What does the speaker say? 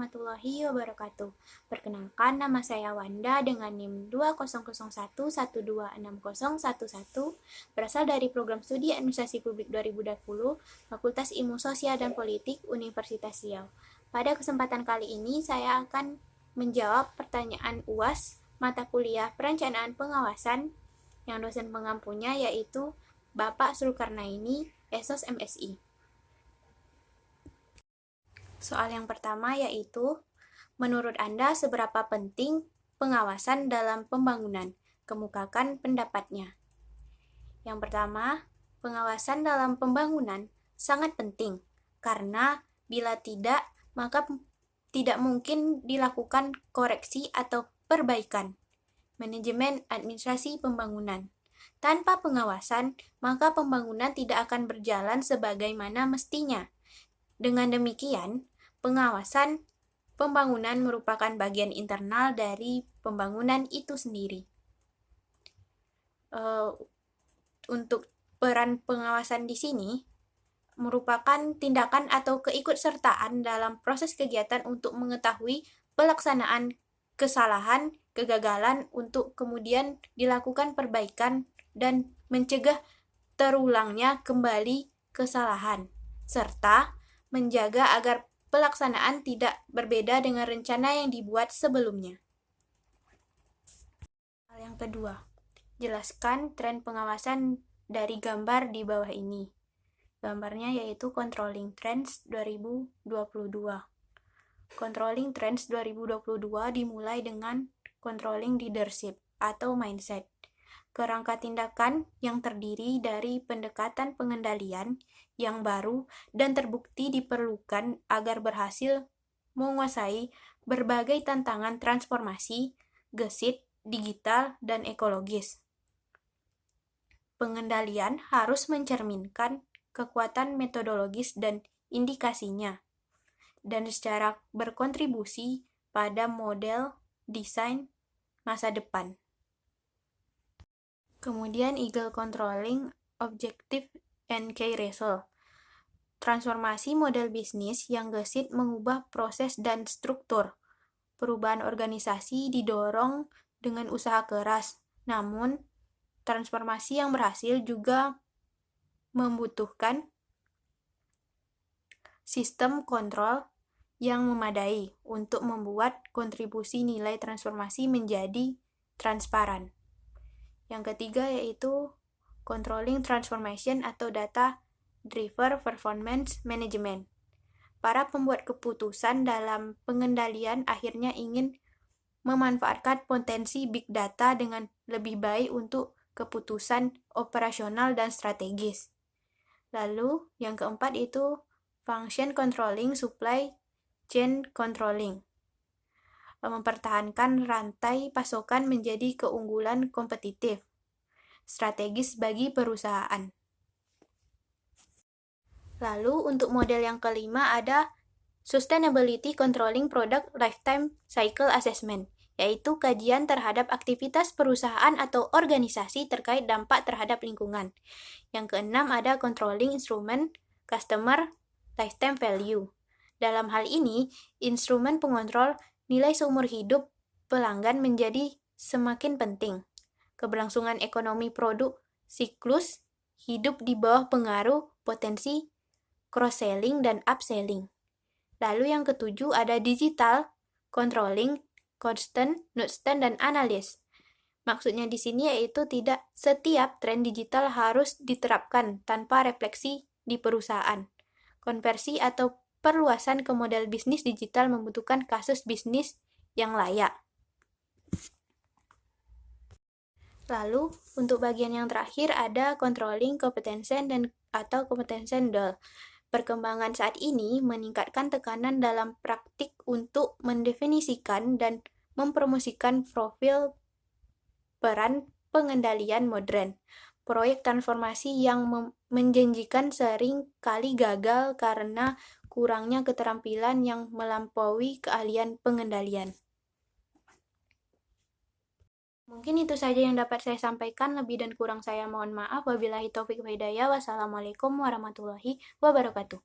warahmatullahi wabarakatuh. Perkenalkan, nama saya Wanda dengan NIM 2001126011, berasal dari Program Studi Administrasi Publik 2020, Fakultas Ilmu Sosial dan Politik, Universitas Riau. Pada kesempatan kali ini, saya akan menjawab pertanyaan UAS mata kuliah Perencanaan Pengawasan yang dosen pengampunya yaitu Bapak Zulkarnaini, Esos MSI. Soal yang pertama yaitu, menurut Anda seberapa penting pengawasan dalam pembangunan? Kemukakan pendapatnya. Yang pertama, pengawasan dalam pembangunan sangat penting, karena bila tidak, maka tidak mungkin dilakukan koreksi atau perbaikan. Manajemen administrasi pembangunan. Tanpa pengawasan, maka pembangunan tidak akan berjalan sebagaimana mestinya. Dengan demikian, pengawasan pembangunan merupakan bagian internal dari pembangunan itu sendiri. Untuk peran pengawasan di sini merupakan tindakan atau keikutsertaan dalam proses kegiatan untuk mengetahui pelaksanaan kesalahan, kegagalan untuk kemudian dilakukan perbaikan dan mencegah terulangnya kembali kesalahan, serta menjaga agar pelaksanaan tidak berbeda dengan rencana yang dibuat sebelumnya. Hal yang kedua, jelaskan tren pengawasan dari gambar di bawah ini. Gambarnya yaitu Controlling Trends 2022. Controlling Trends 2022 dimulai dengan Controlling Leadership atau Mindset. Kerangka tindakan yang terdiri dari pendekatan pengendalian yang baru dan terbukti diperlukan agar berhasil menguasai berbagai tantangan transformasi, gesit, digital, dan ekologis. Pengendalian harus mencerminkan kekuatan metodologis dan indikasinya, dan secara berkontribusi pada model desain masa depan. Kemudian Eagle Controlling Objective and Key Result. Transformasi model bisnis yang gesit mengubah proses dan struktur. Perubahan organisasi didorong dengan usaha keras, namun transformasi yang berhasil juga membutuhkan sistem kontrol yang memadai untuk membuat kontribusi nilai transformasi menjadi transparan. Yang ketiga yaitu Controlling Transformation atau Data Driver Performance Management. Para pembuat keputusan dalam pengendalian akhirnya ingin memanfaatkan potensi big data dengan lebih baik untuk keputusan operasional dan strategis. Lalu yang keempat itu Function Controlling Supply Chain Controlling. Mempertahankan rantai pasokan menjadi keunggulan kompetitif strategis bagi perusahaan. Lalu untuk model yang kelima ada Sustainability Controlling Product Lifetime Cycle Assessment, yaitu kajian terhadap aktivitas perusahaan atau organisasi terkait dampak terhadap lingkungan. Yang keenam ada Controlling Instrument Customer Lifetime Value. Dalam hal ini, instrumen pengontrol nilai seumur hidup pelanggan menjadi semakin penting. Keberlangsungan ekonomi produk siklus hidup di bawah pengaruh potensi cross-selling dan upselling. Lalu yang ketujuh ada Digital Controlling Constant, Nudstand, dan Analysis. Maksudnya di sini yaitu tidak setiap tren digital harus diterapkan tanpa refleksi di perusahaan. Konversi atau perluasan ke model bisnis digital membutuhkan kasus bisnis yang layak. Lalu, untuk bagian yang terakhir ada Controlling Competensen dan atau Competensen Goal. Perkembangan saat ini meningkatkan tekanan dalam praktik untuk mendefinisikan dan mempromosikan profil peran pengendalian modern. Proyek transformasi yang menjanjikan sering kali gagal karena kurangnya keterampilan yang melampaui keahlian pengendalian. Mungkin itu saja yang dapat saya sampaikan, lebih dan kurang saya mohon maaf. Wabillahi taufik wal hidayah. Wassalamualaikum warahmatullahi wabarakatuh.